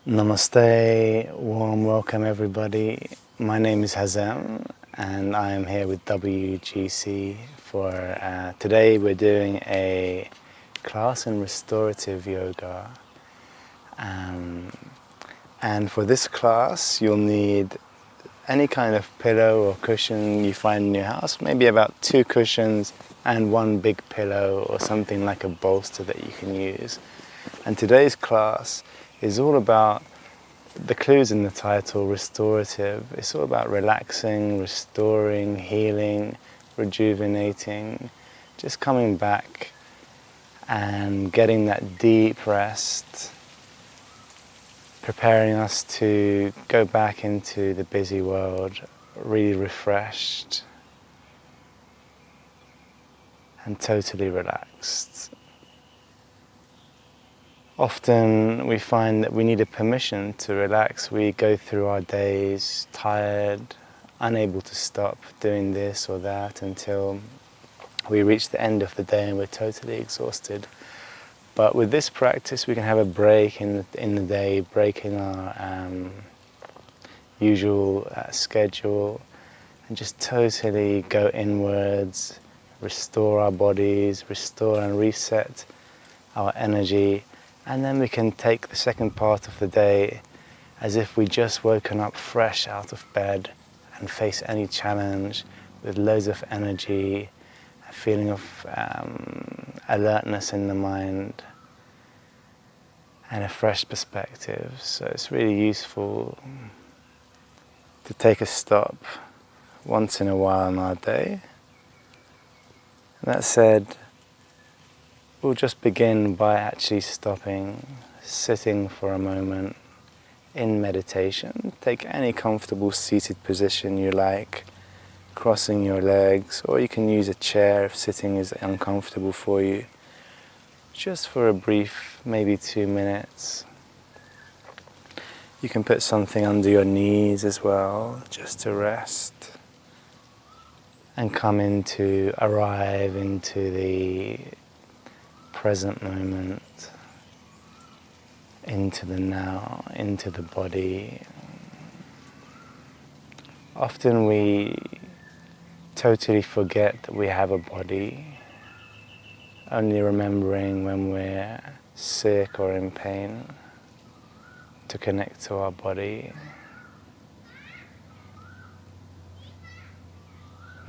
Namaste, warm welcome everybody. My name is Hazam and I am here with WGC for today we're doing a class in restorative yoga, and for this class you'll need any kind of pillow or cushion you find in your house, maybe about 2 cushions and 1 big pillow or something like a bolster that you can use. And today's class is all about the clues in the title, restorative. It's all about relaxing, restoring, healing, rejuvenating, just coming back and getting that deep rest, preparing us to go back into the busy world, really refreshed and totally relaxed. Often we find that we need a permission to relax. We go through our days tired, unable to stop doing this or that until we reach the end of the day and we're totally exhausted. But with this practice we can have a break in the day, break in our usual schedule, and just totally go inwards, restore our bodies, restore and reset our energy. And then we can take the second part of the day as if we just woken up fresh out of bed and face any challenge with loads of energy, a feeling of alertness in the mind and a fresh perspective. So it's really useful to take a stop once in a while in our day. And that said, we'll just begin by actually stopping, sitting for a moment in meditation. Take any comfortable seated position you like, crossing your legs, or you can use a chair if sitting is uncomfortable for you. Just for a brief, maybe 2 minutes. You can put something under your knees as well, just to rest and arrive into the present moment, into the now, into the body. Often we totally forget that we have a body, only remembering when we're sick or in pain to connect to our body.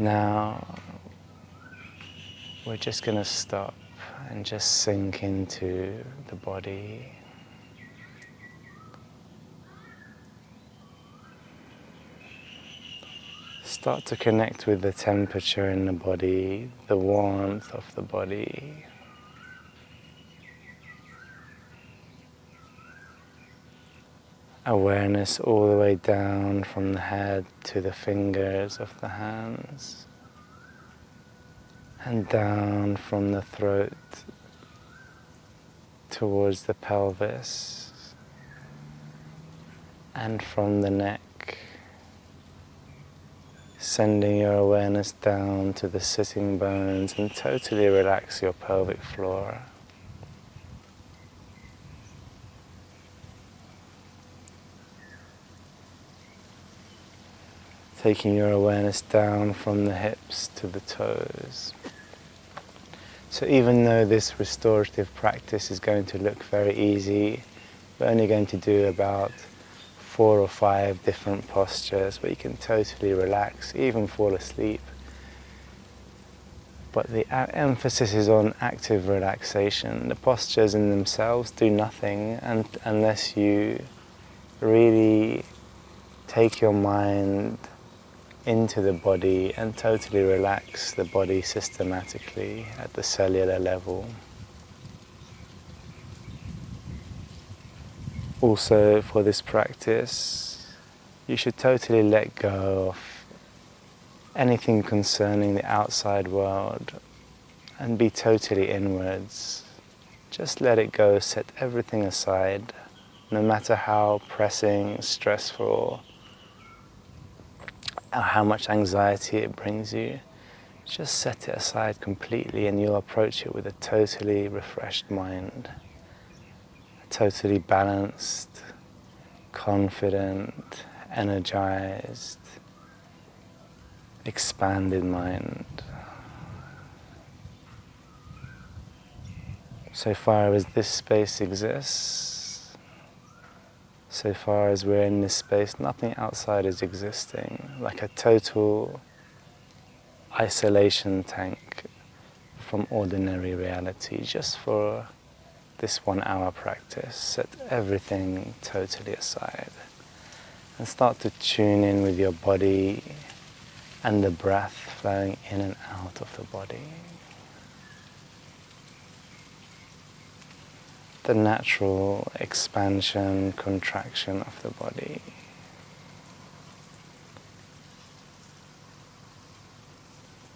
Now we're just going to stop and just sink into the body. Start to connect with the temperature in the body, the warmth of the body. Awareness all the way down from the head to the fingers of the hands, and down from the throat towards the pelvis, and from the neck, sending your awareness down to the sitting bones and totally relax your pelvic floor. Taking your awareness down from the hips to the toes. So even though this restorative practice is going to look very easy, we're only going to do about 4 or 5 different postures where you can totally relax, even fall asleep. But the emphasis is on active relaxation. The postures in themselves do nothing unless you really take your mind into the body and totally relax the body systematically at the cellular level. Also, for this practice, you should totally let go of anything concerning the outside world and be totally inwards. Just let it go, set everything aside, no matter how pressing, stressful, or how much anxiety it brings you. Just set it aside completely and you'll approach it with a totally refreshed mind, a totally balanced, confident, energized, expanded mind. So far as this space exists, so far as we're in this space, nothing outside is existing, like a total isolation tank from ordinary reality, just for this 1 hour practice. Set everything totally aside and start to tune in with your body and the breath flowing in and out of the body. The natural expansion, contraction of the body.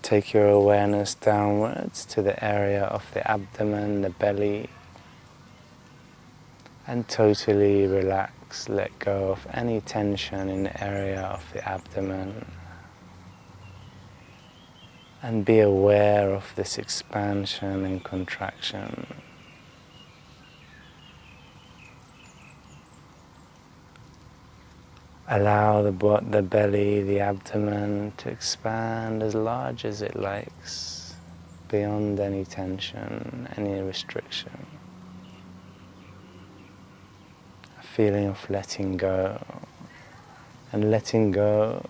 Take your awareness downwards to the area of the abdomen, the belly, and totally relax, let go of any tension in the area of the abdomen. And be aware of this expansion and contraction. Allow the belly, the abdomen to expand as large as it likes, beyond any tension, any restriction. A feeling of letting go. And letting go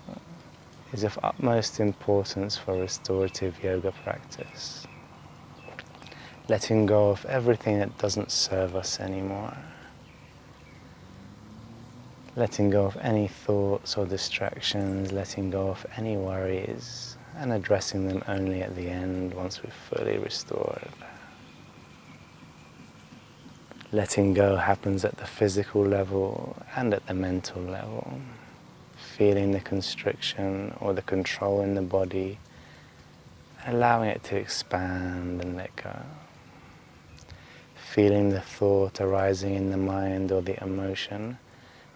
is of utmost importance for restorative yoga practice. Letting go of everything that doesn't serve us anymore. Letting go of any thoughts or distractions, letting go of any worries, and addressing them only at the end once we've fully restored. Letting go happens at the physical level and at the mental level. Feeling the constriction or the control in the body, allowing it to expand and let go. Feeling the thought arising in the mind or the emotion,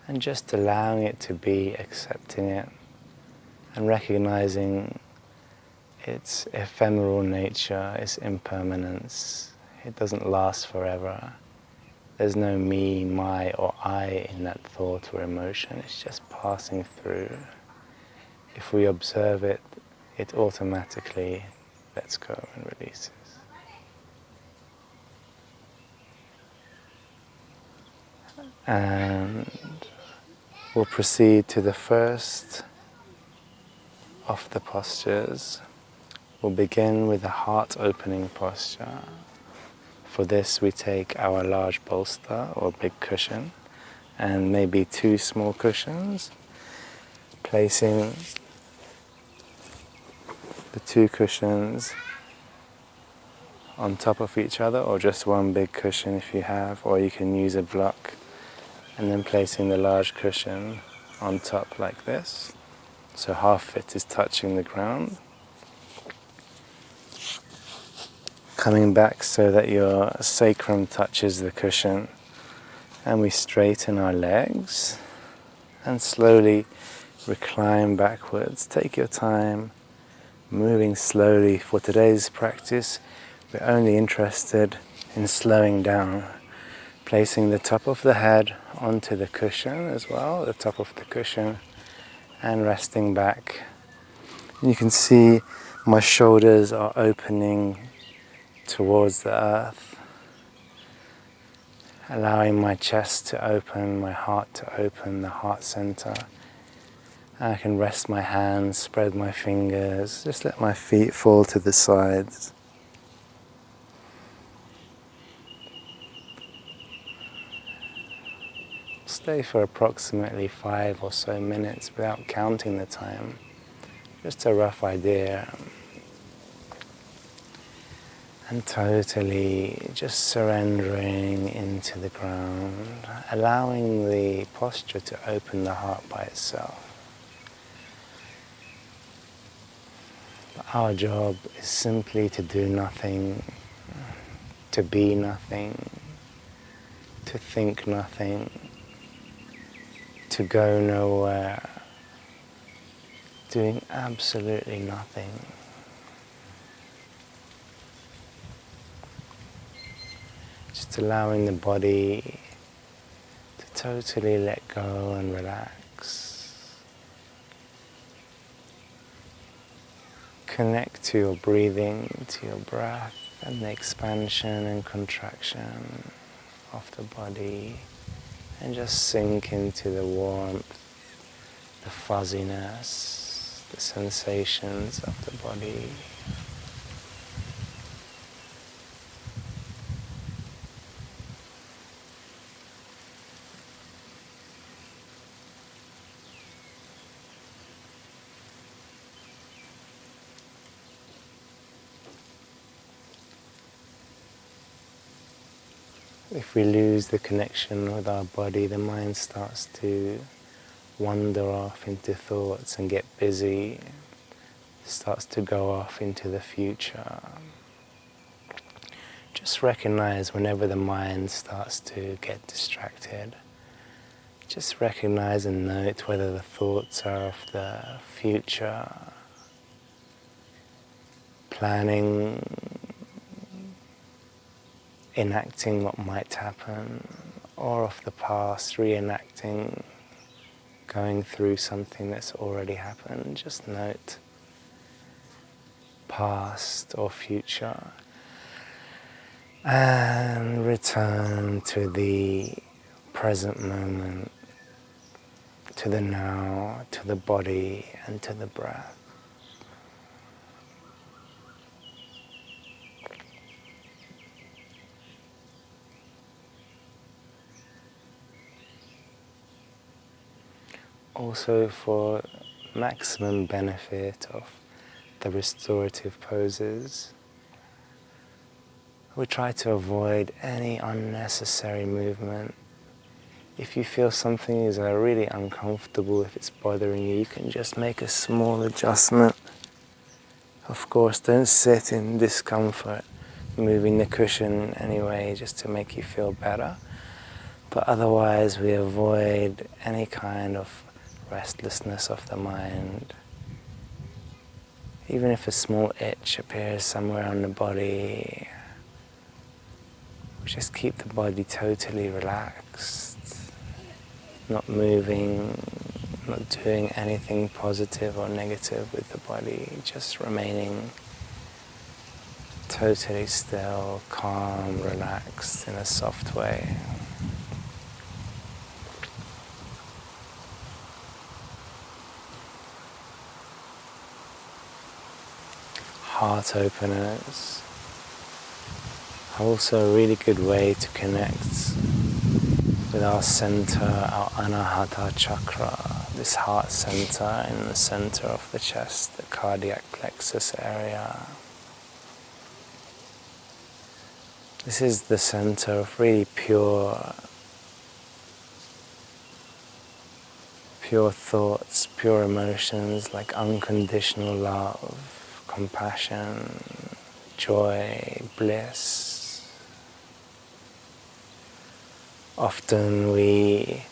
and just allowing it to be, accepting it, and recognizing its ephemeral nature, its impermanence. It doesn't last forever. There's no me, my, or I in that thought or emotion. It's just passing through. If we observe it, it automatically lets go and releases. And we'll proceed to the first of the postures. We'll begin with a heart-opening posture. For this we take our large bolster or big cushion and maybe 2 small cushions, placing the 2 cushions on top of each other, or just one big cushion if you have, or you can use a block, and then placing the large cushion on top like this, so half it is touching the ground. Coming back so that your sacrum touches the cushion, and we straighten our legs and slowly recline backwards. Take your time, moving slowly. For today's practice, we're only interested in slowing down, placing the top of the head onto the cushion as well, the top of the cushion, and resting back. And you can see my shoulders are opening towards the earth, allowing my chest to open, my heart to open, the heart center. And I can rest my hands, spread my fingers, just let my feet fall to the sides. Stay for approximately 5 or so minutes without counting the time, just a rough idea. And totally just surrendering into the ground, allowing the posture to open the heart by itself. Our job is simply to do nothing, to be nothing, to think nothing, to go nowhere, doing absolutely nothing. Just allowing the body to totally let go and relax. Connect to your breathing, to your breath, and the expansion and contraction of the body, and just sink into the warmth, the fuzziness, the sensations of the body. If we lose the connection with our body, the mind starts to wander off into thoughts and get busy, starts to go off into the future. Just recognize whenever the mind starts to get distracted. Just recognize and note whether the thoughts are of the future, planning, enacting what might happen, or of the past, reenacting, going through something that's already happened. Just note past or future and return to the present moment, to the now, to the body and to the breath. Also, for maximum benefit of the restorative poses, we try to avoid any unnecessary movement. If you feel something is really uncomfortable, if it's bothering you, you can just make a small adjustment. Of course, don't sit in discomfort, moving the cushion anyway just to make you feel better. But otherwise, we avoid any kind of restlessness of the mind. Even if a small itch appears somewhere on the body, we just keep the body totally relaxed, not moving, not doing anything positive or negative with the body, just remaining totally still, calm, relaxed in a soft way. Heart openers are also a really good way to connect with our center, our anahata chakra, this heart center in the center of the chest, the cardiac plexus area. This is the center of really pure thoughts, pure emotions like unconditional love, compassion, joy, bliss. Often we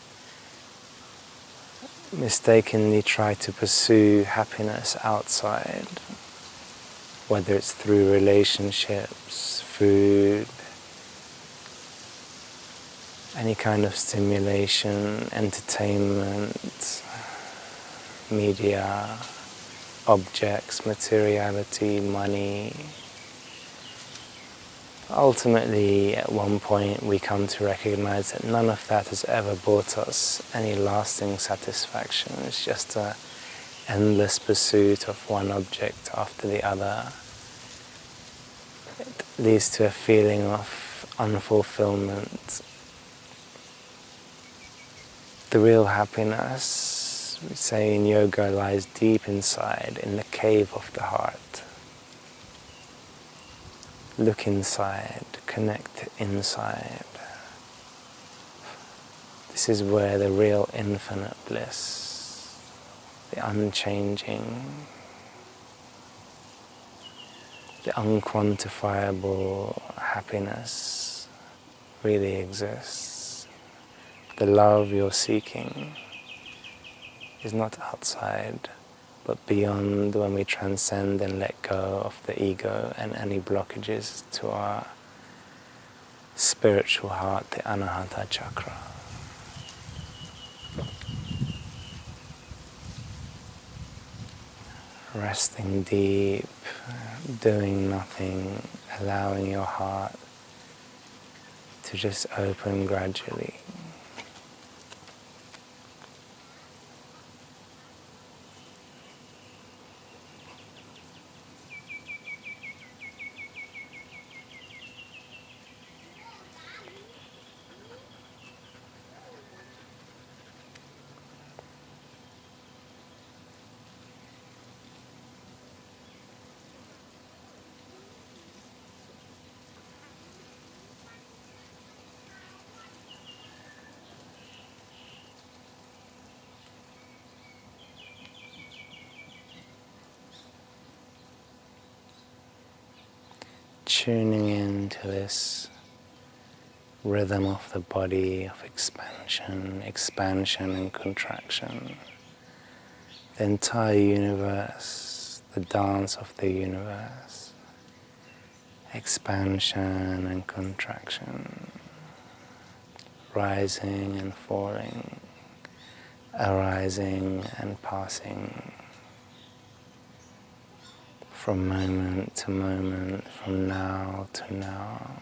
mistakenly try to pursue happiness outside, whether it's through relationships, food, any kind of stimulation, entertainment, media, objects, materiality, money. Ultimately, at one point, we come to recognize that none of that has ever brought us any lasting satisfaction. It's just an endless pursuit of one object after the other. It leads to a feeling of unfulfillment. The real happiness, we say in yoga, lies deep inside, in the cave of the heart. Look inside, connect inside. This is where the real infinite bliss, the unchanging, the unquantifiable happiness really exists. The love you're seeking is not outside, but beyond, when we transcend and let go of the ego and any blockages to our spiritual heart, the anahata chakra. resting deep, doing nothing, allowing your heart to just open gradually. Tuning into this rhythm of the body, of expansion and contraction. The entire universe, the dance of the universe, expansion and contraction, rising and falling, arising and passing, from moment to moment, from now to now.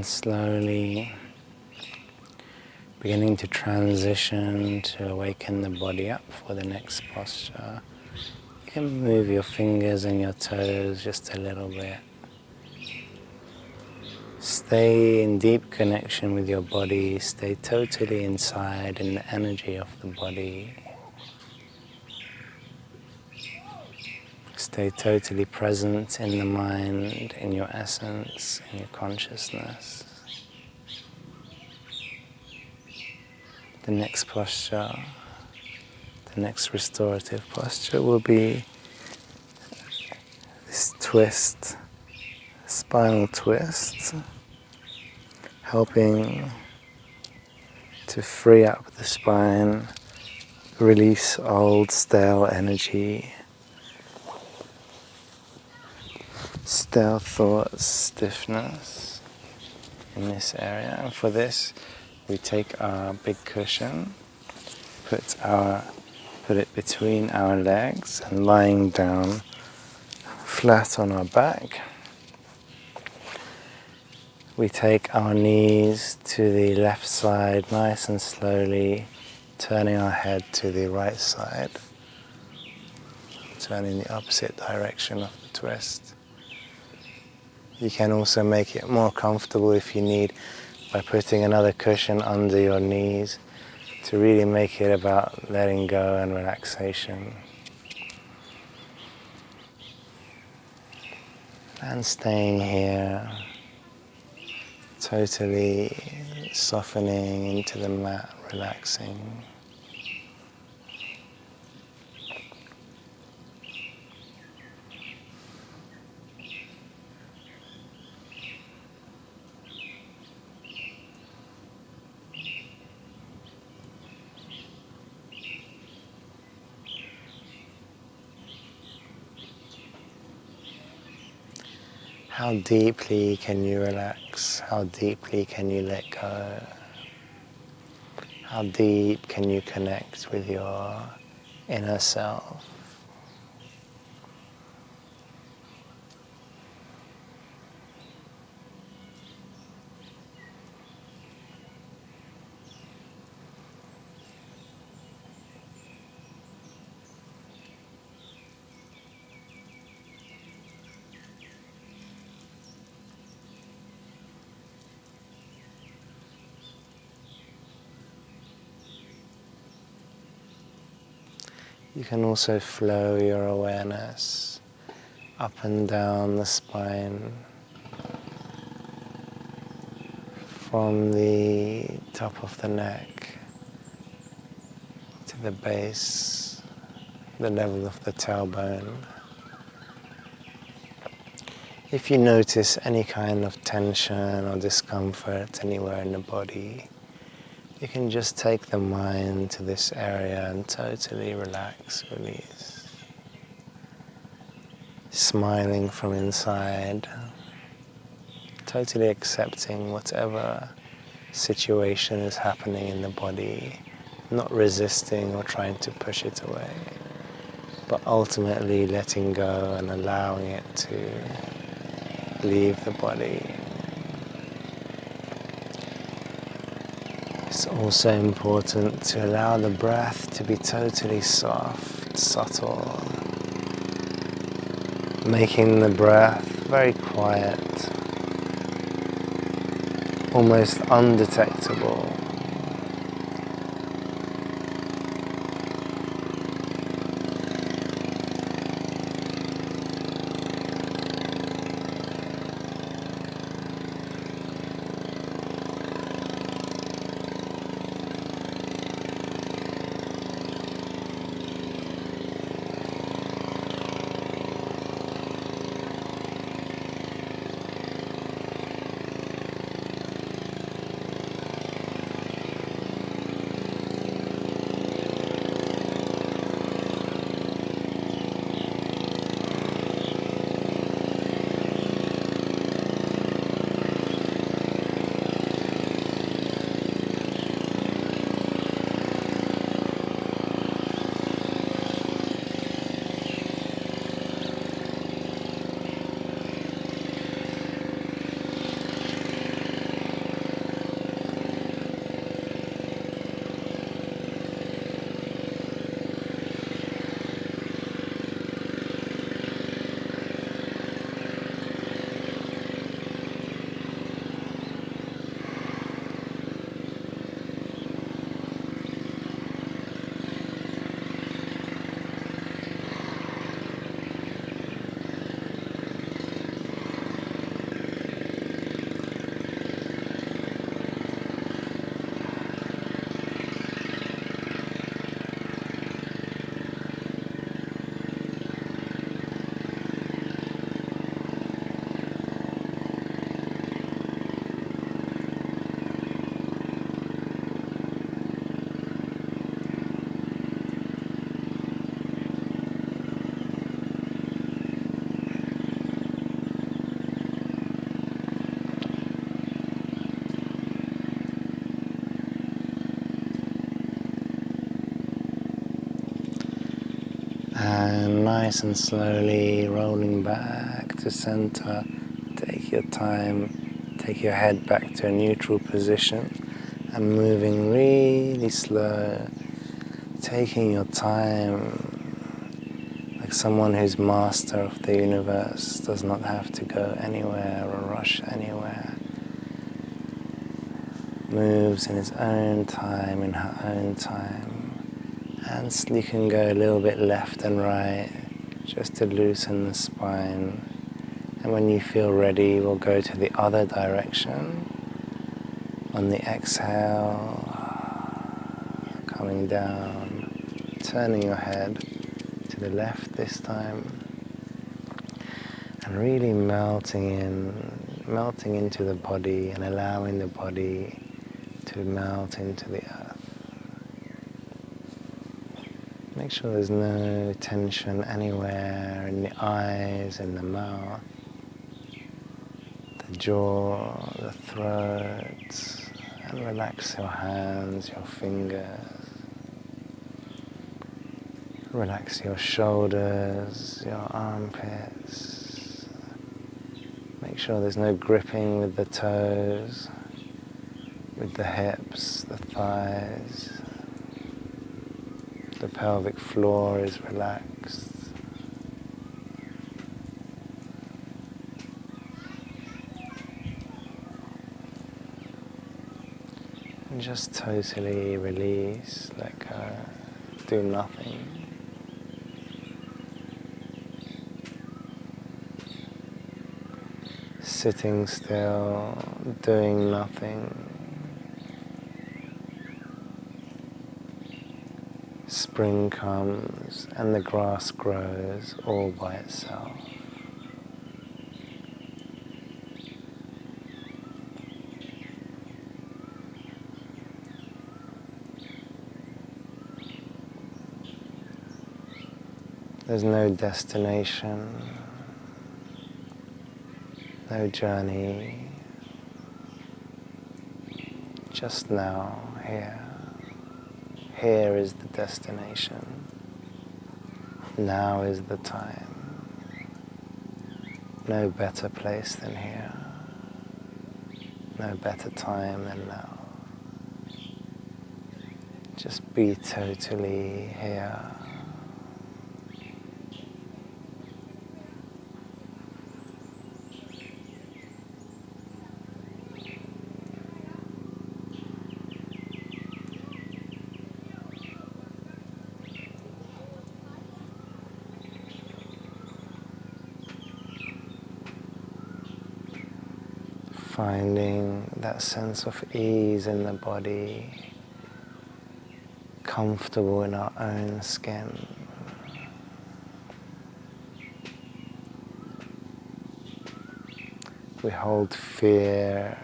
And slowly beginning to transition to awaken the body up for the next posture. You can move your fingers and your toes just a little bit. Stay in deep connection with your body. Stay totally inside in the energy of the body. Stay totally present in the mind, in your essence, in your consciousness. The next posture, the next restorative posture will be this twist, spinal twist, helping to free up the spine, release old stale energy, stale thoughts, stiffness in this area. And for this, we take our big cushion, put it between our legs and lying down flat on our back. We take our knees to the left side nice and slowly, turning our head to the right side, turning the opposite direction of the twist. You can also make it more comfortable if you need by putting another cushion under your knees to really make it about letting go and relaxation. And staying here, totally softening into the mat, relaxing. How deeply can you relax? How deeply can you let go? How deep can you connect with your inner self? You can also flow your awareness up and down the spine from the top of the neck to the base, the level of the tailbone. If you notice any kind of tension or discomfort anywhere in the body, you can just take the mind to this area and totally relax, release. Smiling from inside, totally accepting whatever situation is happening in the body, not resisting or trying to push it away, but ultimately letting go and allowing it to leave the body. It's also important to allow the breath to be totally soft, subtle, making the breath very quiet, almost undetectable. And nice and slowly rolling back to center. Take your time, take your head back to a neutral position and moving really slow, taking your time like someone who's master of the universe does not have to go anywhere or rush anywhere. Moves in his own time, in her own time. And you can go a little bit left and right just to loosen the spine. And when you feel ready, we'll go to the other direction. On the exhale, coming down, turning your head to the left this time, and really melting into the body and allowing the body to melt into the earth. Make sure there's no tension anywhere in the eyes, in the mouth, the jaw, the throat, and relax your hands, your fingers. Relax your shoulders, your armpits. Make sure there's no gripping with the toes, with the hips, the thighs. The pelvic floor is relaxed. And just totally release, let go, do nothing. Sitting still, doing nothing. Spring comes and the grass grows all by itself. There's no destination, no journey, just now, here. Here is the destination. Now is the time. No better place than here. No better time than now. Just be totally here. Finding that sense of ease in the body, comfortable in our own skin. We hold fear,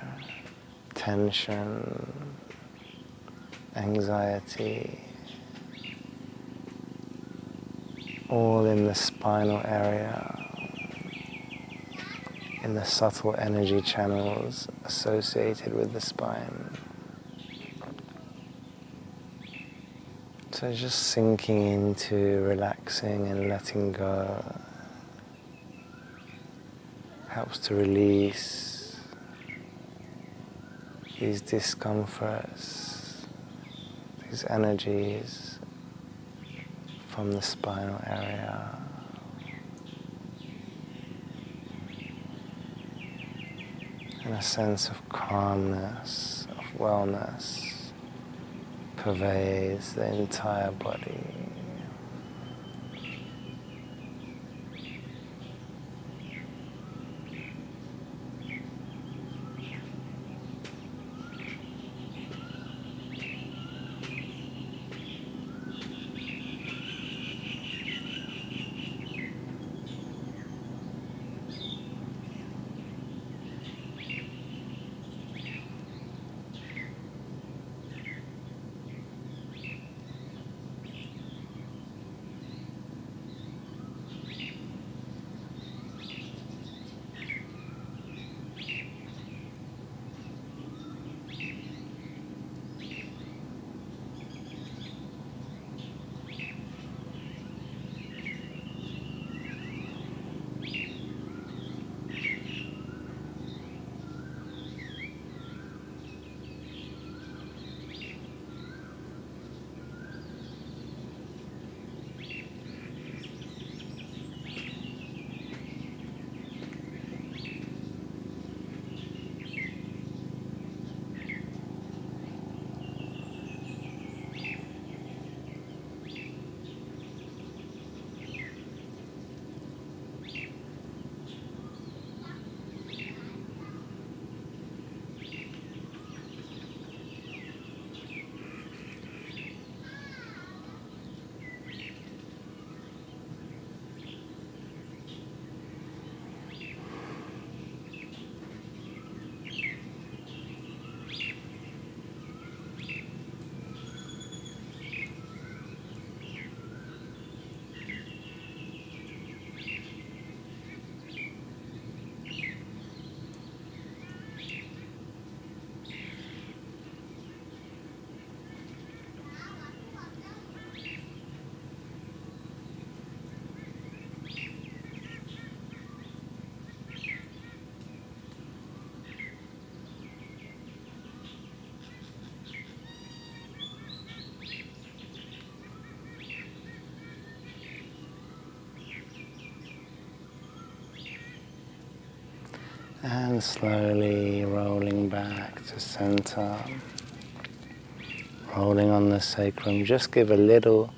tension, anxiety, all in the spinal area, in the subtle energy channels associated with the spine. So just sinking into relaxing and letting go helps to release these discomforts, these energies from the spinal area. And a sense of calmness, of wellness pervades the entire body. and slowly rolling back to center, rolling on the sacrum. Just give a little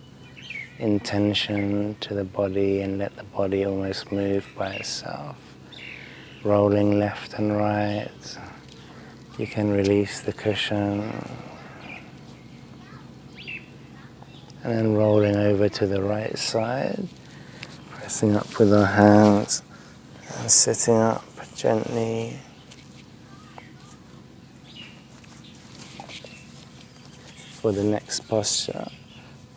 intention to the body and let the body almost move by itself. Rolling left and right. You can release the cushion. And then rolling over to the right side, pressing up with our hands and sitting up gently. For the next posture,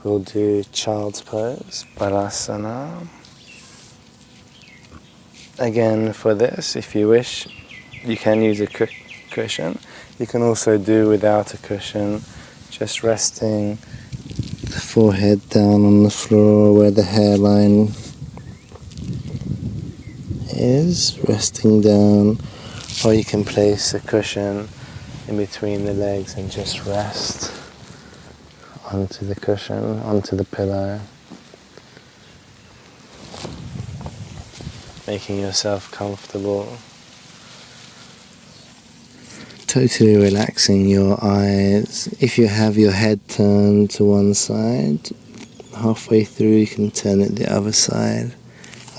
we'll do child's pose, balasana. Again, for this, if you wish, you can use a cushion. You can also do without a cushion, just resting the forehead down on the floor where the hairline is, resting down, or you can place a cushion in between the legs and just rest onto the cushion, onto the pillow, making yourself comfortable. Totally relaxing your eyes. If you have your head turned to one side, halfway through you can turn it the other side.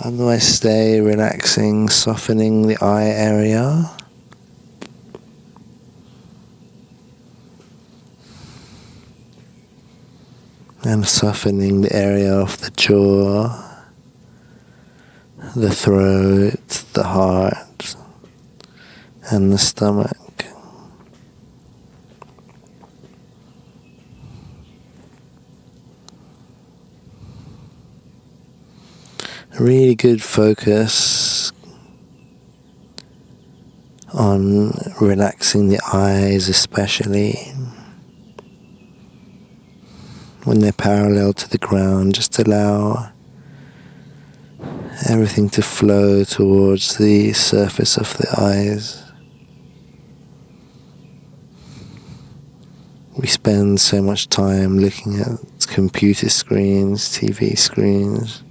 Otherwise stay relaxing, softening the eye area. And softening the area of the jaw, the throat, the heart, and the stomach. Really good focus on relaxing the eyes, especially when they're parallel to the ground. Just allow everything to flow towards the surface of the eyes. We spend so much time looking at computer screens, TV screens.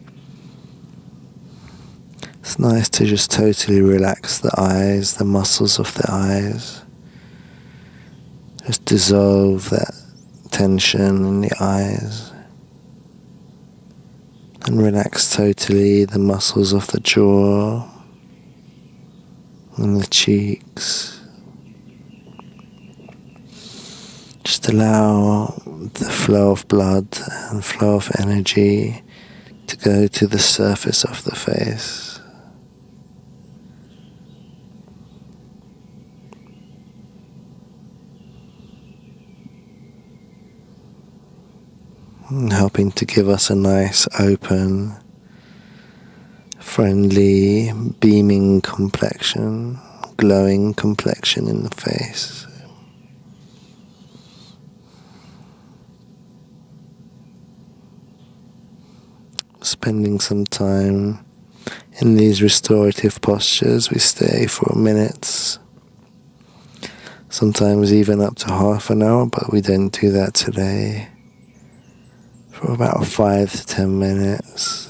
It's nice to just totally relax the eyes, the muscles of the eyes. Just dissolve that tension in the eyes and relax totally the muscles of the jaw and the cheeks. Just allow the flow of blood and flow of energy to go to the surface of the face. Helping to give us a nice, open, friendly, beaming complexion, glowing complexion in the face. Spending some time in these restorative postures, we stay for minutes, sometimes even up to half an hour, but we don't do that today. For about 5 to 10 minutes,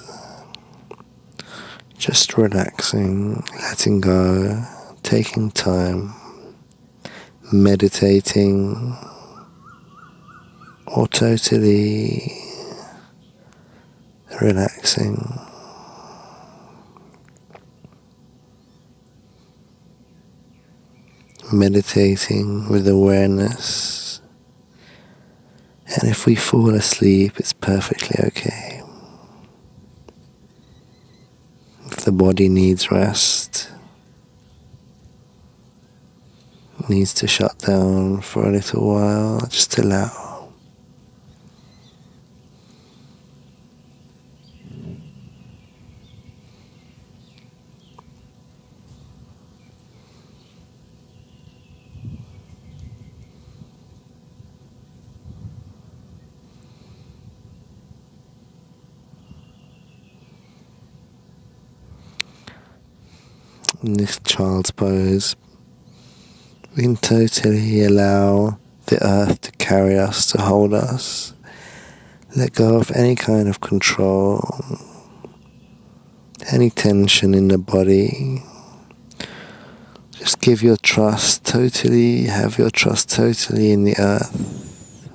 just relaxing, letting go, taking time, meditating, or totally relaxing. Meditating with awareness. And if we fall asleep, it's perfectly okay. If the body needs rest, needs to shut down for a little while, just allow. In this child's pose, we can totally allow the earth to carry us, to hold us. Let go of any kind of control, any tension in the body. Just give your trust totally, have your trust totally in the earth.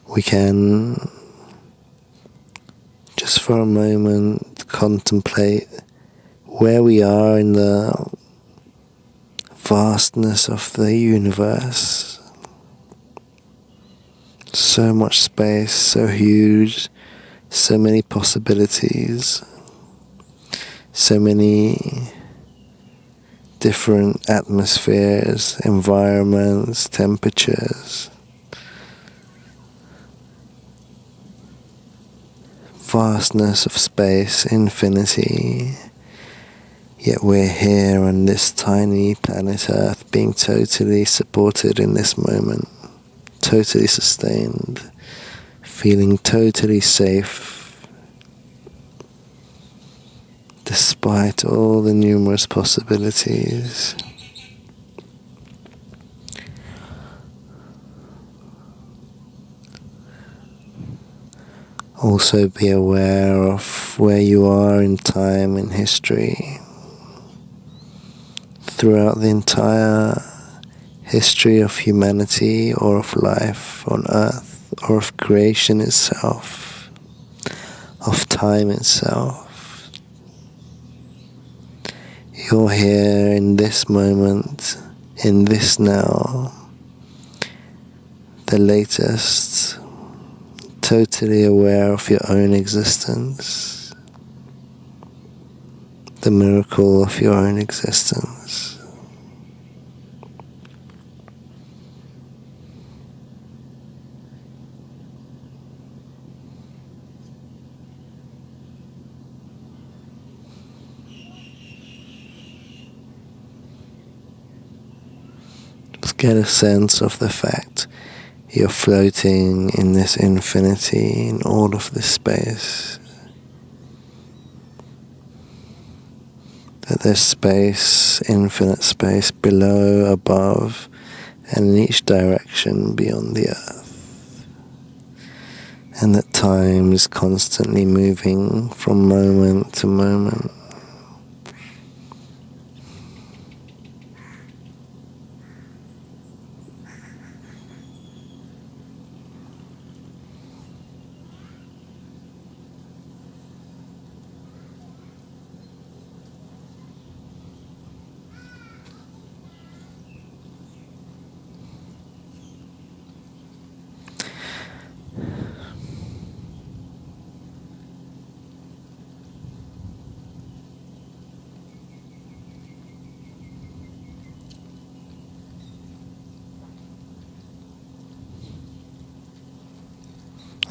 We can, just for a moment, contemplate where we are in the vastness of the universe. So much space, so huge, so many possibilities, so many different atmospheres, environments, temperatures. Vastness of space, infinity. Yet we're here on this tiny planet Earth being totally supported in this moment, totally sustained, feeling totally safe, despite all the numerous possibilities. Also be aware of where you are in time and history. Throughout the entire history of humanity or of life on Earth or of creation itself, of time itself. You're here in this moment, in this now, the latest, totally aware of your own existence, the miracle of your own existence. Just get a sense of the fact you're floating in this infinity, in all of this space. That there's space, infinite space below, above, and in each direction beyond the earth. And that time is constantly moving from moment to moment.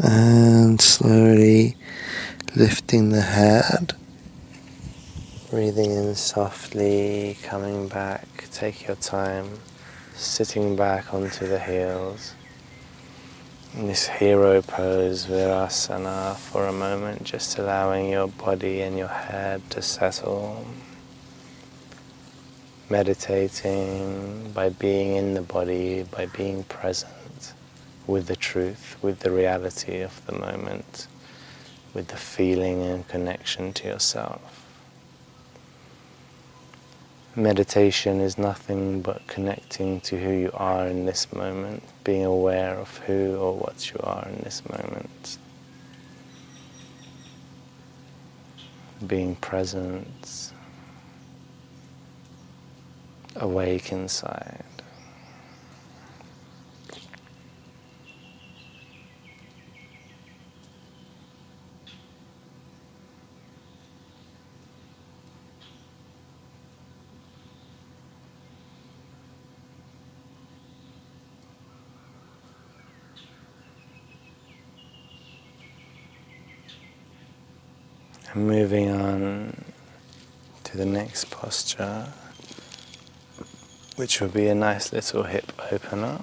And slowly lifting the head, breathing in softly, coming back, take your time, sitting back onto the heels. In this hero pose, Virasana, for a moment, just allowing your body and your head to settle. Meditating by being in the body, by being present with the truth, with the reality of the moment, with the feeling and connection to yourself. Meditation is nothing but connecting to who you are in this moment, being aware of who or what you are in this moment. Being present, awake inside. And moving on to the next posture, which will be a nice little hip opener.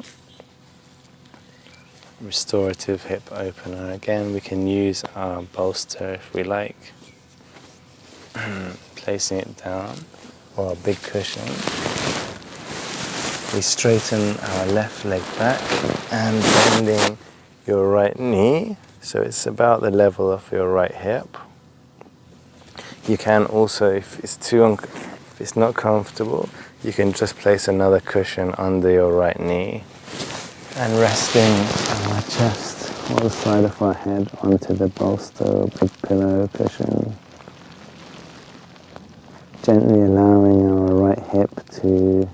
Restorative hip opener. Again, we can use our bolster if we like, placing it down, or a big cushion. We straighten our left leg back and bending your right knee, so it's about the level of your right hip. You can also, if it's too If it's not comfortable, you can just place another cushion under your right knee and resting our chest or the side of our head onto the bolster or big pillow cushion. Gently allowing our right hip to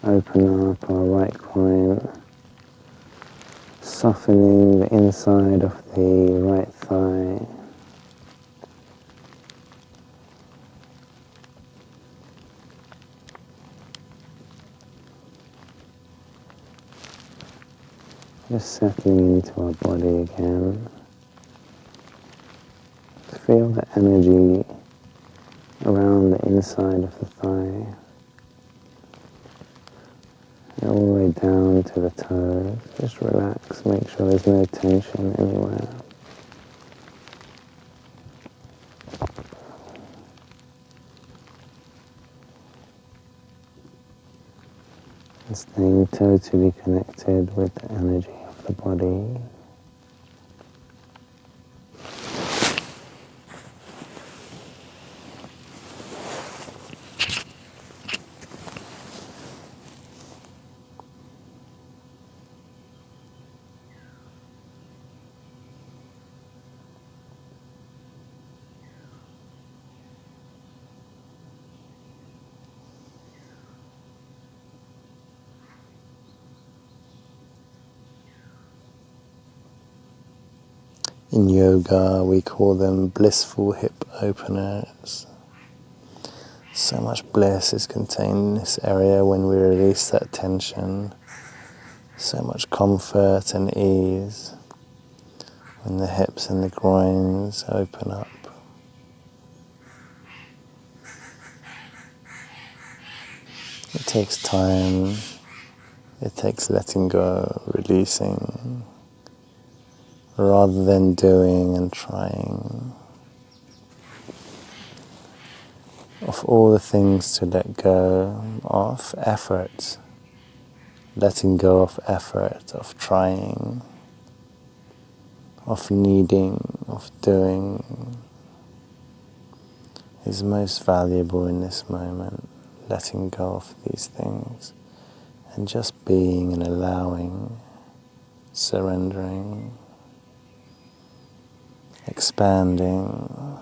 open up, our right groin, softening the inside of the right thigh. Just settling into our body again. Feel the energy around the inside of the thigh, and all the way down to the toes. Just relax, make sure there's no tension anywhere. And staying totally connected with the energy of the body. In yoga, we call them blissful hip openers. So much bliss is contained in this area when we release that tension. So much comfort and ease when the hips and the groins open up. It takes time. It takes letting go, releasing, rather than doing and trying. Of all the things to let go of, effort, letting go of effort, of trying, of needing, of doing, is most valuable in this moment. Letting go of these things and just being and allowing, surrendering, expanding.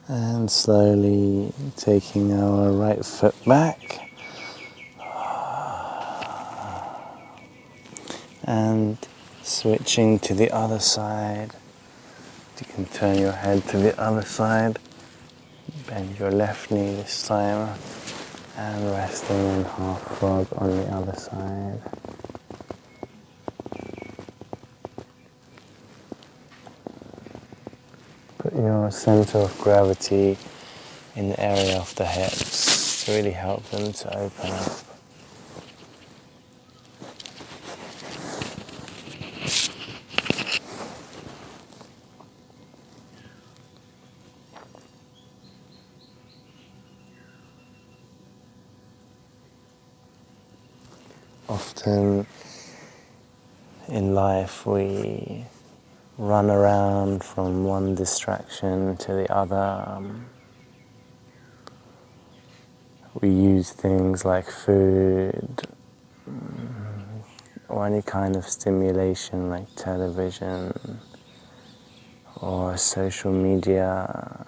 And slowly taking our right foot back and switching to the other side. You can turn your head to the other side. Bend your left knee this time and resting in half frog on the other side. Put your center of gravity in the area of the hips to really help them to open up. Often in life we run around from one distraction to the other. We use things like food or any kind of stimulation like television or social media,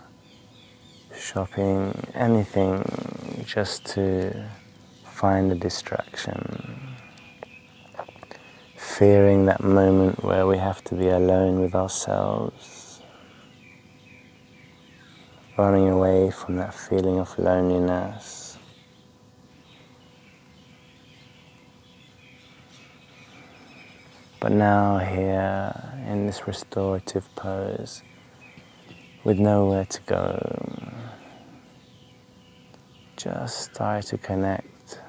shopping, anything just to find a distraction. Fearing that moment where we have to be alone with ourselves, running away from that feeling of loneliness. But now here in this restorative pose, with nowhere to go, just start to connect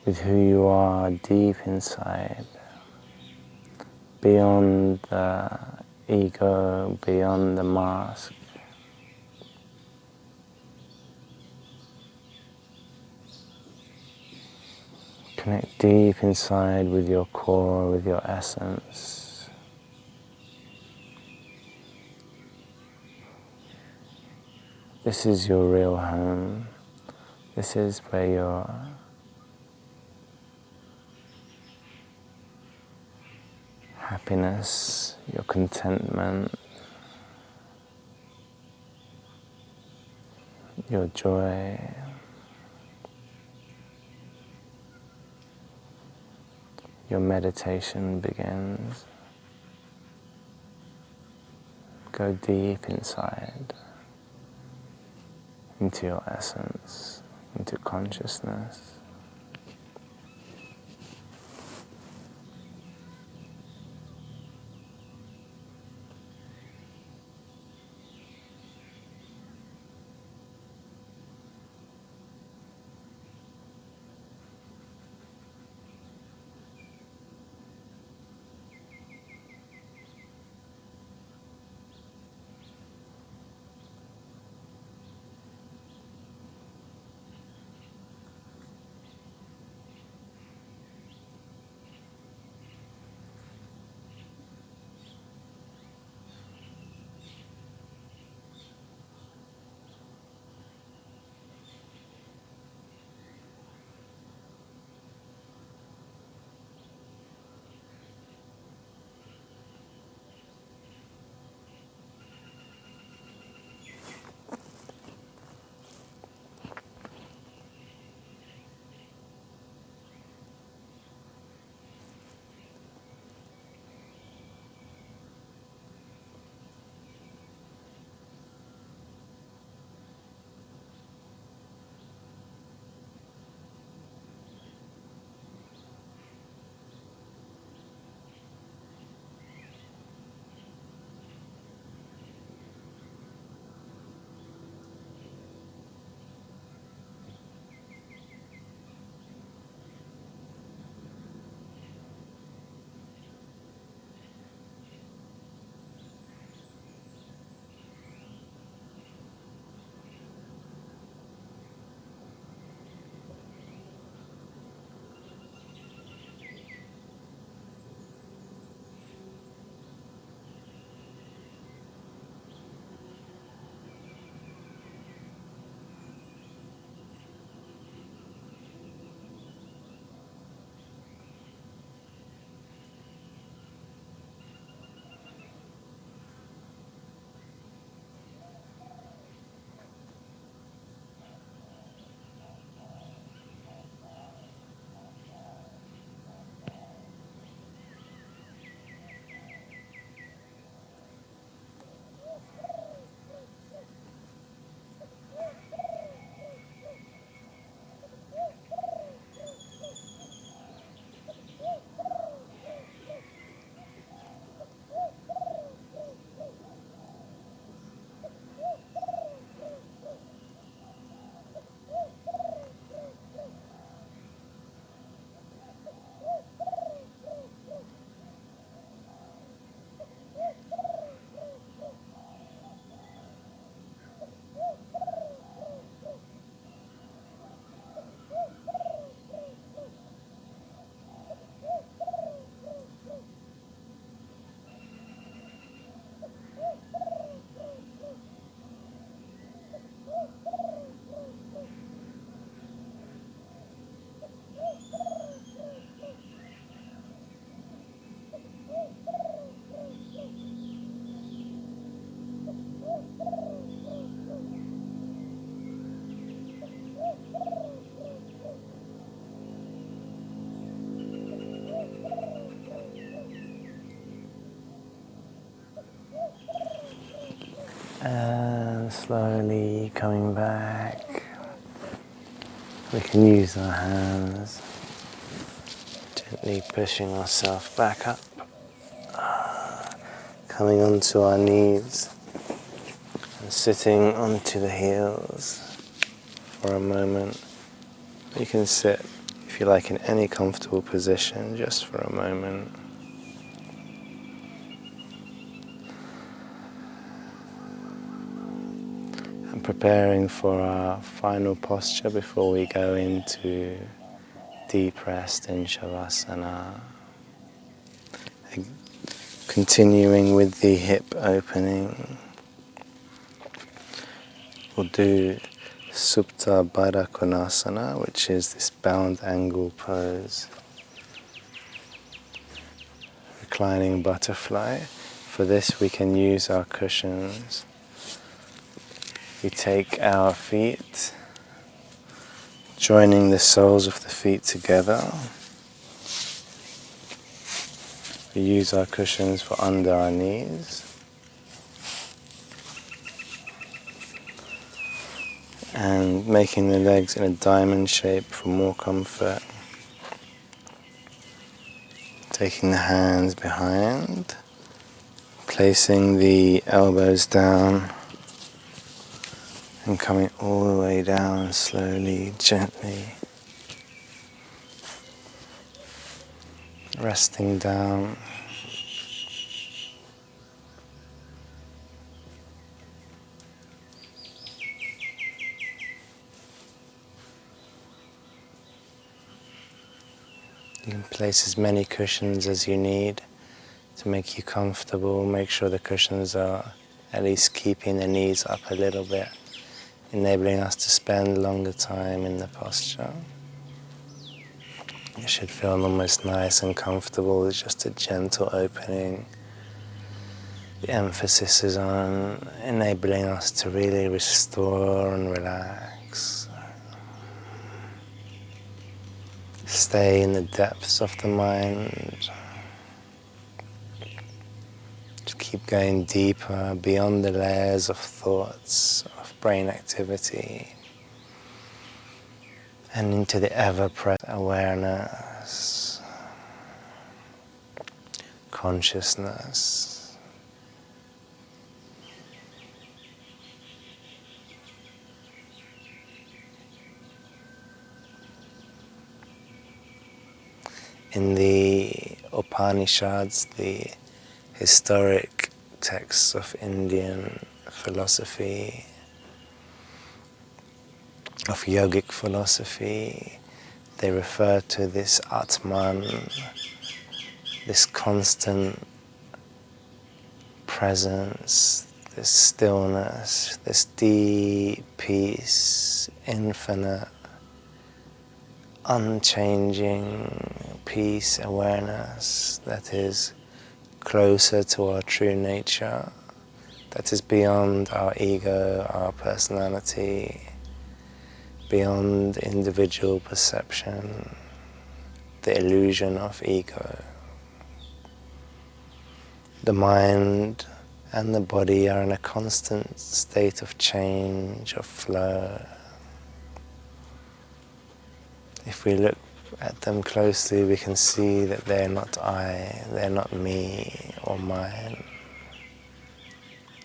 with who you are deep inside, beyond the ego, beyond the mask. Connect deep inside with your core, with your essence. This is your real home. This is where your happiness, your contentment, your joy, your meditation begins. Go deep inside, into your essence, into consciousness. And slowly coming back. We can use our hands, gently pushing ourselves back up, coming onto our knees and sitting onto the heels for a moment. You can sit, if you like, in any comfortable position just for a moment. And preparing for our final posture before we go into deep rest in Shavasana. Continuing with the hip opening, we'll do Supta Baddha Konasana, which is this bound angle pose, reclining butterfly. For this we can use our cushions. We take our feet, joining the soles of the feet together. We use our cushions for under our knees. And making the legs in a diamond shape for more comfort. Taking the hands behind, placing the elbows down and coming all the way down slowly, gently. Resting down. You can place as many cushions as you need to make you comfortable. Make sure the cushions are at least keeping the knees up a little bit, enabling us to spend longer time in the posture. It should feel almost nice and comfortable. It's just a gentle opening. The emphasis is on enabling us to really restore and relax. Stay in the depths of the mind. Just keep going deeper beyond the layers of thoughts, of brain activity, and into the ever-present awareness, consciousness. In the Upanishads, the historic texts of Indian philosophy, of yogic philosophy, they refer to this Atman, this constant presence, this stillness, this deep peace, infinite, unchanging peace, awareness that is closer to our true nature, that is beyond our ego, our personality, beyond individual perception, the illusion of ego. The mind and the body are in a constant state of change, of flow. If we look at them closely, we can see that they're not I, they're not me or mine,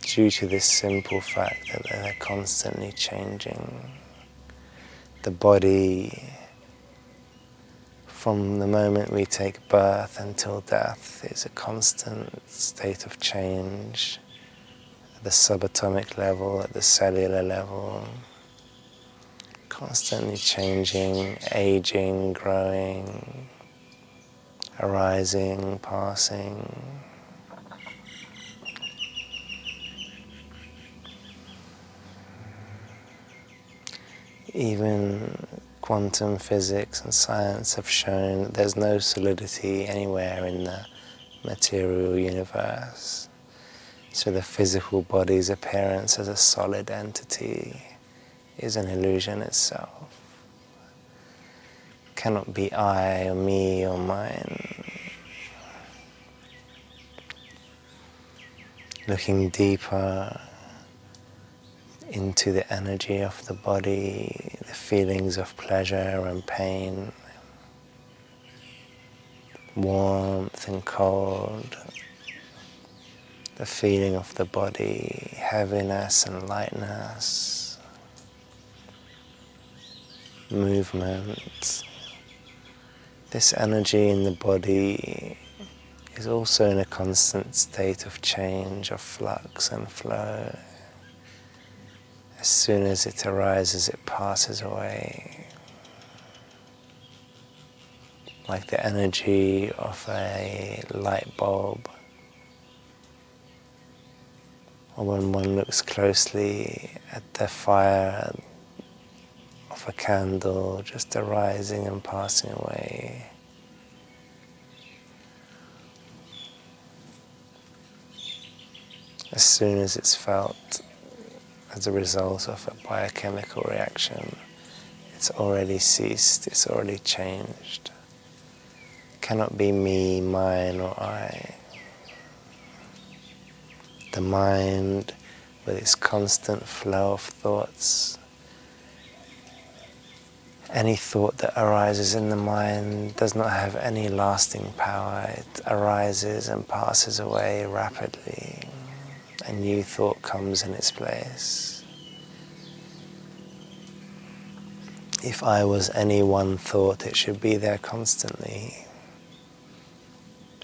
due to this simple fact that they're constantly changing. The body, from the moment we take birth until death, is a constant state of change at the subatomic level, at the cellular level, constantly changing, aging, growing, arising, passing. Even quantum physics and science have shown that there's no solidity anywhere in the material universe. So the physical body's appearance as a solid entity is an illusion itself. It cannot be I or me or mine. Looking deeper into the energy of the body, the feelings of pleasure and pain, warmth and cold, the feeling of the body, heaviness and lightness, movement. This energy in the body is also in a constant state of change, of flux and flow. As soon as it arises, it passes away. Like the energy of a light bulb, or when one looks closely at the fire of a candle just arising and passing away. As soon as it's felt as a result of a biochemical reaction, it's already ceased, it's already changed. It cannot be me, mine, or I. The mind, with its constant flow of thoughts, any thought that arises in the mind does not have any lasting power. It arises and passes away rapidly. A new thought comes in its place. If I was any one thought, it should be there constantly.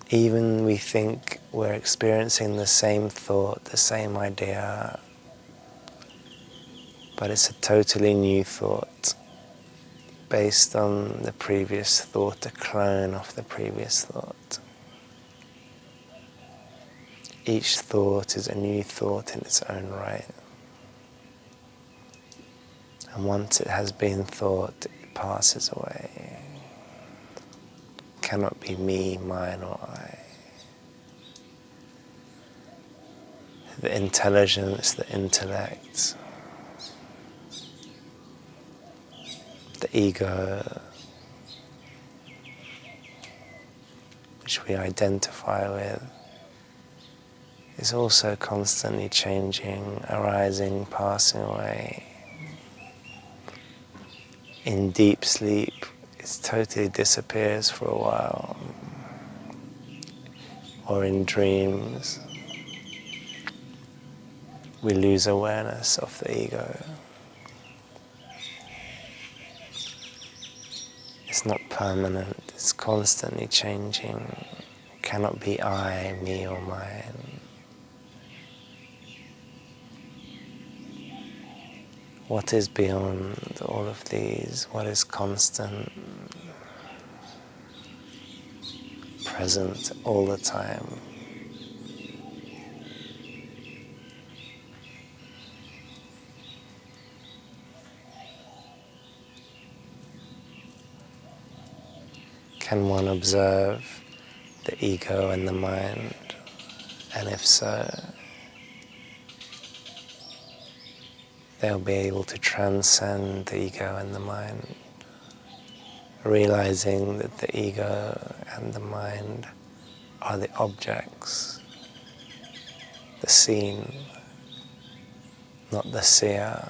Even we think we're experiencing the same thought, the same idea, but it's a totally new thought based on the previous thought, a clone of the previous thought. Each thought is a new thought in its own right. And once it has been thought, it passes away. It cannot be me, mine, or I. The intelligence, the intellect, the ego, which we identify with, is also constantly changing, arising, passing away. In deep sleep, it totally disappears for a while. Or in dreams, we lose awareness of the ego. It's not permanent, it's constantly changing. It cannot be I, me, or mine. What is beyond all of these? What is constant, present all the time? Can one observe the ego and the mind? And if so, they'll be able to transcend the ego and the mind, realizing that the ego and the mind are the objects, the seen, not the seer.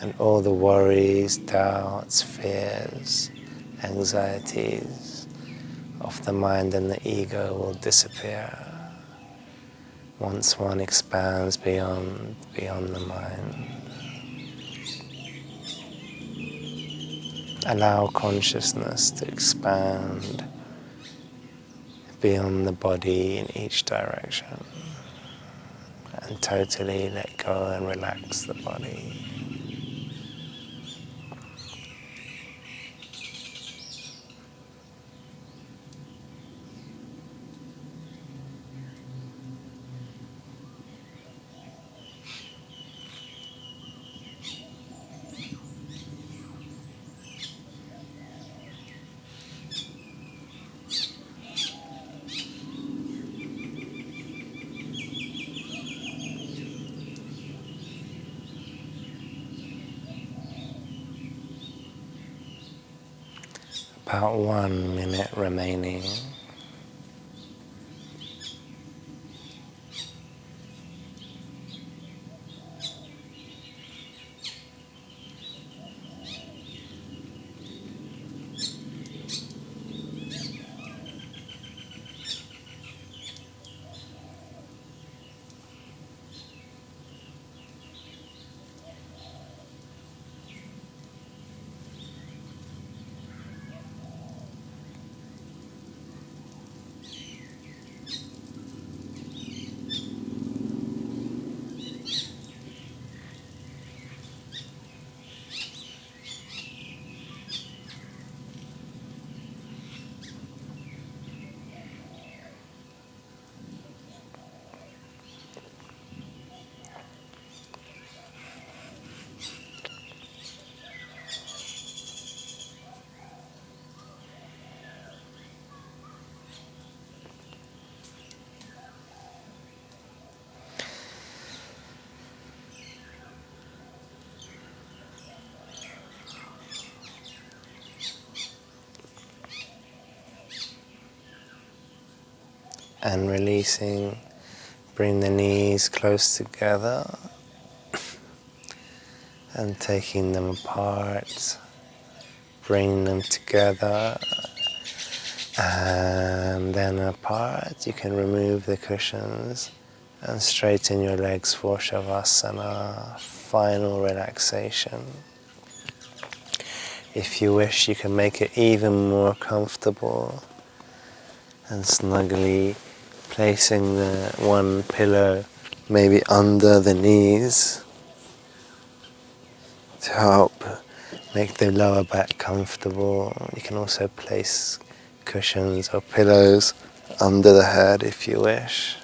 And all the worries, doubts, fears, anxieties of the mind and the ego will disappear once one expands beyond the mind. Allow consciousness to expand beyond the body in each direction and totally let go and relax the body. About 1 minute remaining. And releasing, bring the knees close together and taking them apart, bring them together and then apart. You can remove the cushions and straighten your legs for Shavasana, final relaxation. If you wish, you can make it even more comfortable and snugly placing the one pillow maybe under the knees to help make the lower back comfortable. You can also place cushions or pillows under the head if you wish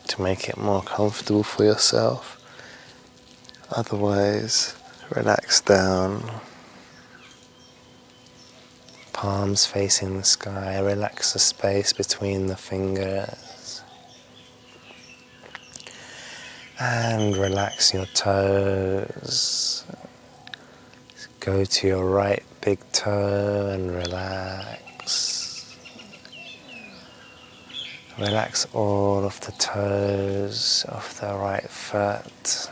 to make it more comfortable for yourself. Otherwise, relax down. Palms facing the sky, relax the space between the fingers. And relax your toes. Go to your right big toe and relax. Relax all of the toes of the right foot.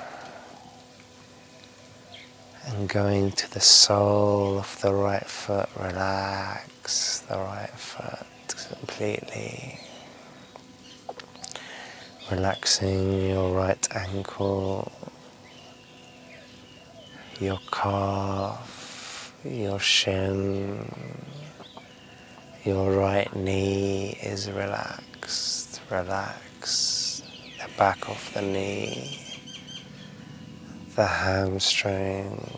And going to the sole of the right foot, relax the right foot completely. Relaxing your right ankle, your calf, your shin, your right knee is relaxed. Relax the back of the knee, the hamstrings,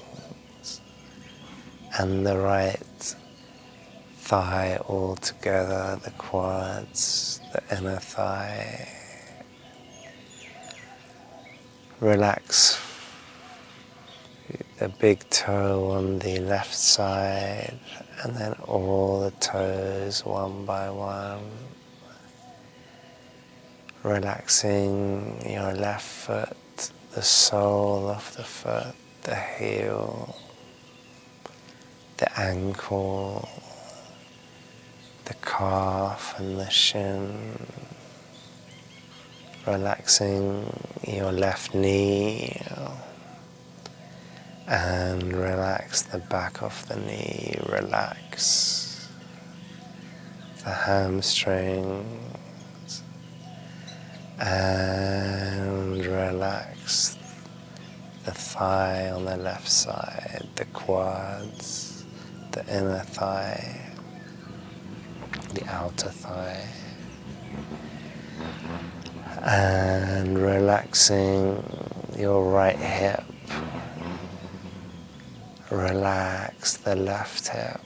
and the right thigh all together, the quads, the inner thigh. Relax the big toe on the left side and then all the toes one by one. Relaxing your left foot, the sole of the foot, the heel, the ankle, the calf and the shin. Relaxing your left knee and relax the back of the knee. Relax the hamstrings and relax the thigh on the left side, the quads, the inner thigh, the outer thigh. And relaxing your right hip. Relax the left hip.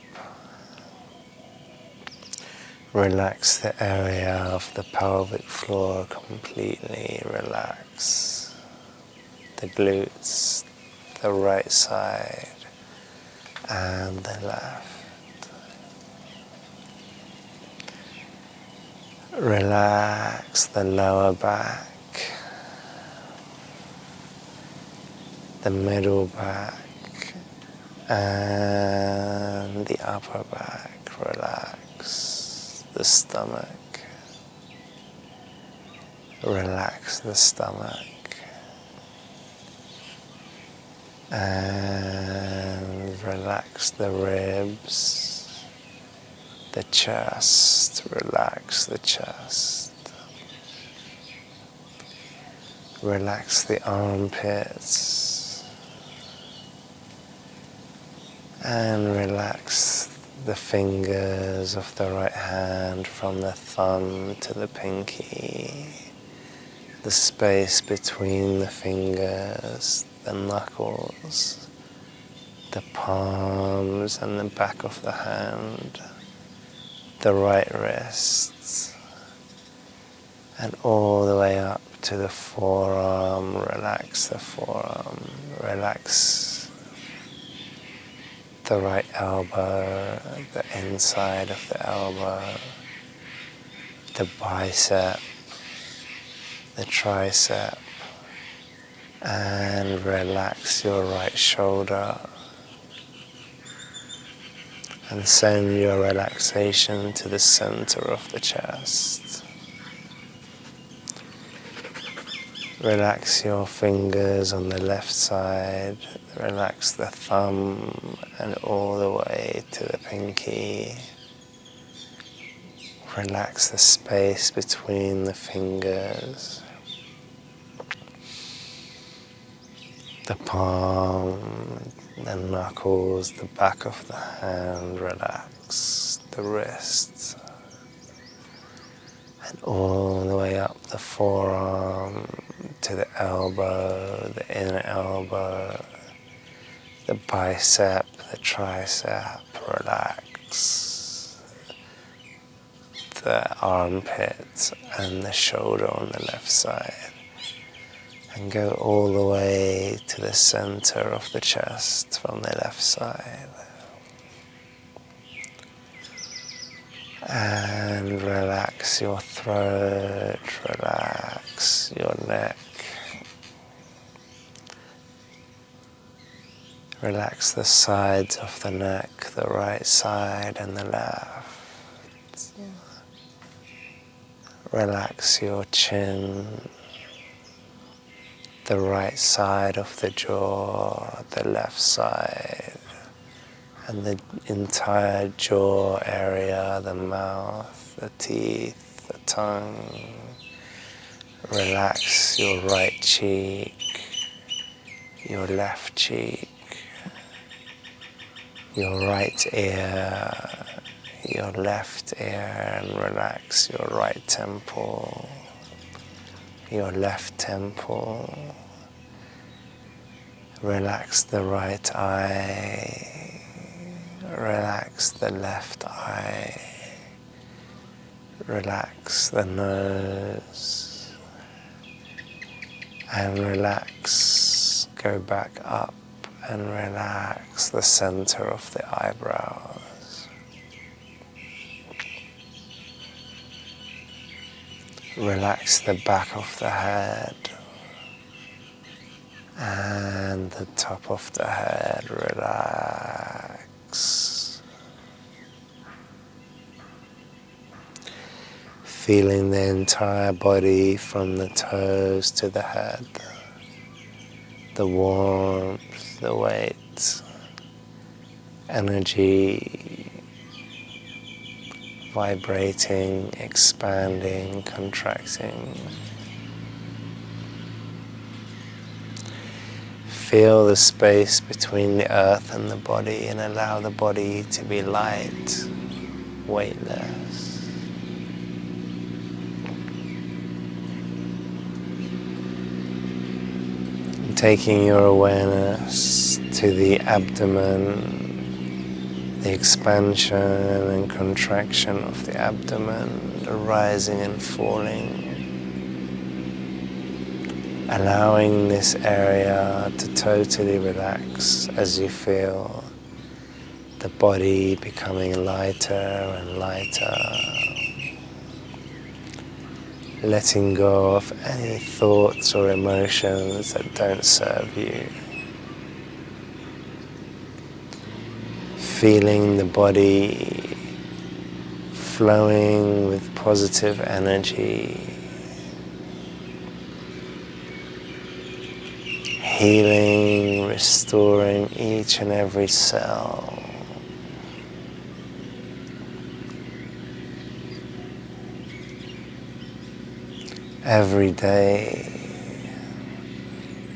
Relax the area of the pelvic floor completely. Relax the glutes, the right side and the left. Relax the lower back, the middle back, and the upper back, relax the stomach, relax the stomach, and relax the ribs, the chest, relax the chest. Relax the armpits and relax the fingers of the right hand from the thumb to the pinky, the space between the fingers, the knuckles, the palms and the back of the hand, the right wrists, and all the way up to the forearm. Relax the forearm, relax the right elbow, the inside of the elbow, the bicep, the tricep, and relax your right shoulder. And send your relaxation to the center of the chest. Relax your fingers on the left side, relax the thumb and all the way to the pinky. Relax the space between the fingers, the palm, the knuckles, the back of the hand, relax the wrists, and all the way up the forearm to the elbow, the inner elbow, the bicep, the tricep, relax the armpit and the shoulder on the left side, and go all the way to the center of the chest from the left side. And relax your throat, relax your neck. Relax the sides of the neck, the right side and the left. Relax your chin, the right side of the jaw, the left side, and the entire jaw area, the mouth, the teeth, the tongue. Relax your right cheek, your left cheek, your right ear, your left ear, and relax your right temple, your left temple. Relax the right eye, relax the left eye, relax the nose, and relax, go back up and relax the center of the eyebrows. Relax the back of the head and the top of the head, relax. Feeling the entire body from the toes to the head, the warmth, the weight, energy, vibrating, expanding, contracting. Feel the space between the earth and the body and allow the body to be light, weightless. And taking your awareness to the abdomen, the expansion and contraction of the abdomen, the rising and falling. Allowing this area to totally relax as you feel the body becoming lighter and lighter. Letting go of any thoughts or emotions that don't serve you. feeling the body flowing with positive energy, healing, restoring each and every cell. Every day,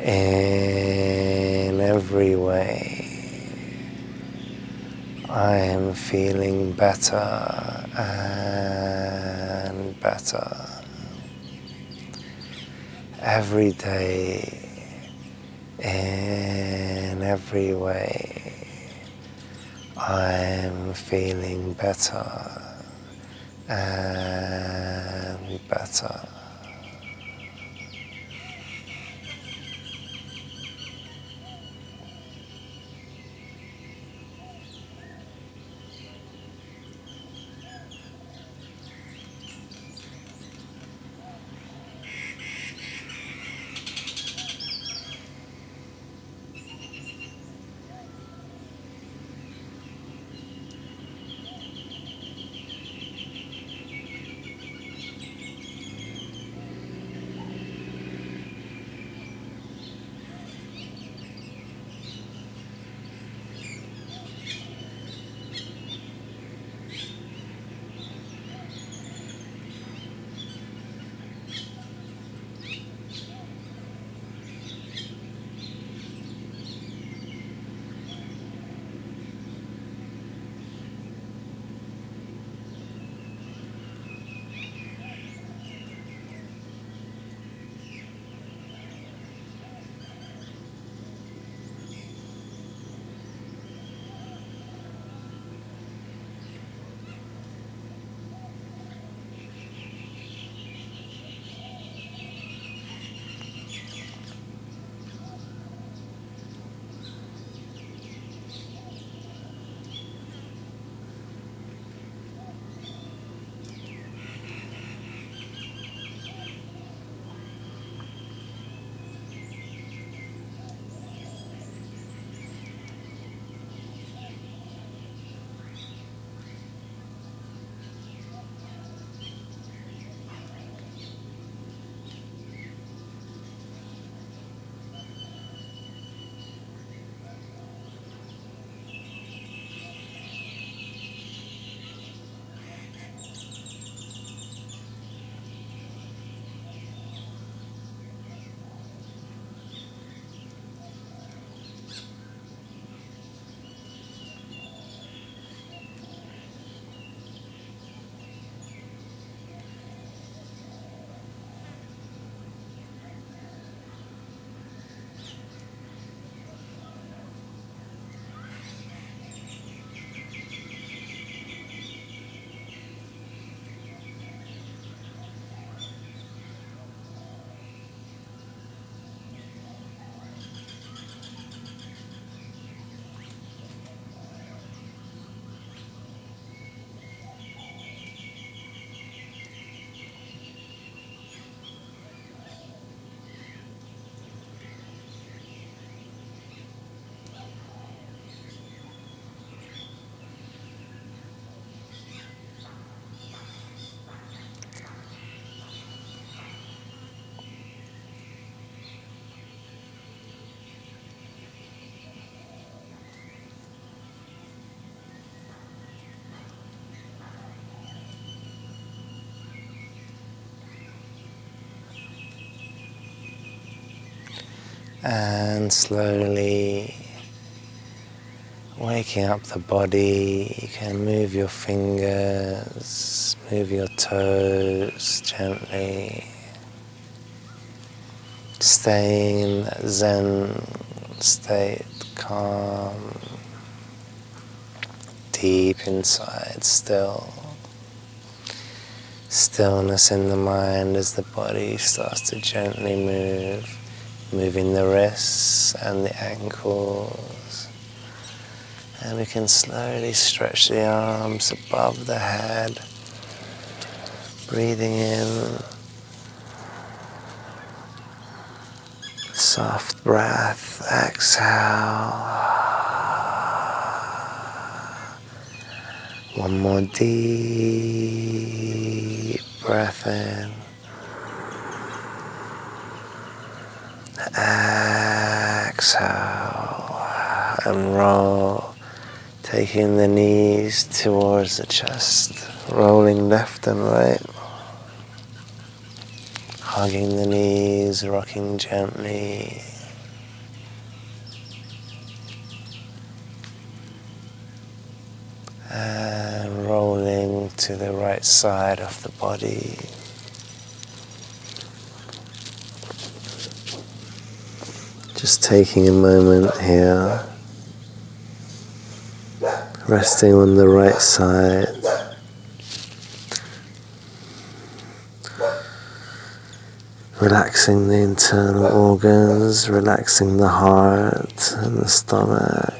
in every way, I am feeling better and better. Every day, in every way, I am feeling better and better. And slowly waking up the body. You can move your fingers, move your toes gently, staying in that Zen state, calm, deep inside, still. Stillness in the mind as the body starts to gently move, moving the wrists and the ankles. And we can slowly stretch the arms above the head, breathing in, soft breath, exhale. One more deep breath in. Exhale and roll, taking the knees towards the chest, rolling left and right, hugging the knees, rocking gently. And rolling to the right side of the body. Just taking a moment here, resting on the right side, relaxing the internal organs, relaxing the heart and the stomach,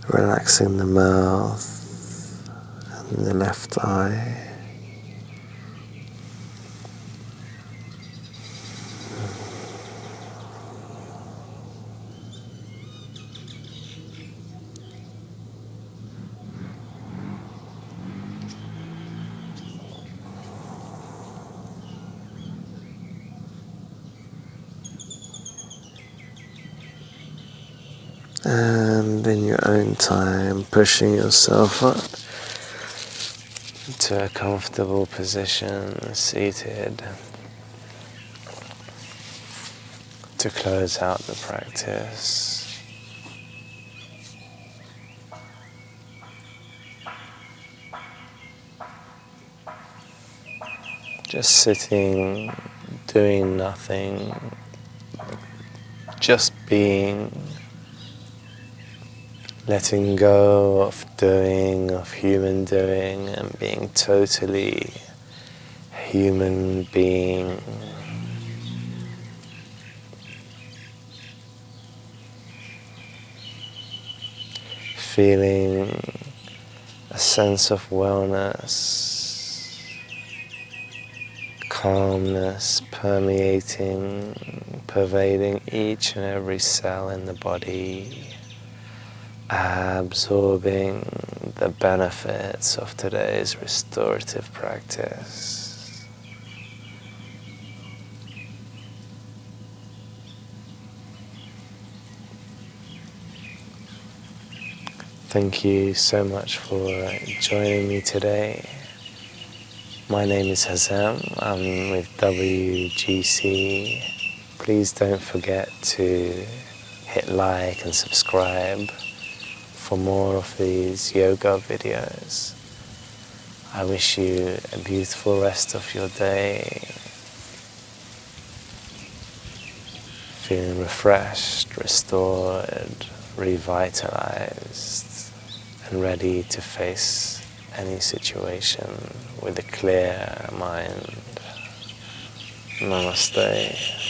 relaxing the mouth and the left eye. And in your own time, pushing yourself up to a comfortable position, seated, to close out the practice. Just sitting, doing nothing, just being, letting go of doing, of human doing, and being totally a human being. Feeling a sense of wellness, calmness pervading each and every cell in the body, absorbing the benefits of today's restorative practice. Thank you so much for joining me today. My name is Hazam, I'm with WGC. Please don't forget to hit like and subscribe for more of these yoga videos. I wish you a beautiful rest of your day, feeling refreshed, restored, revitalized, and ready to face any situation with a clear mind. Namaste.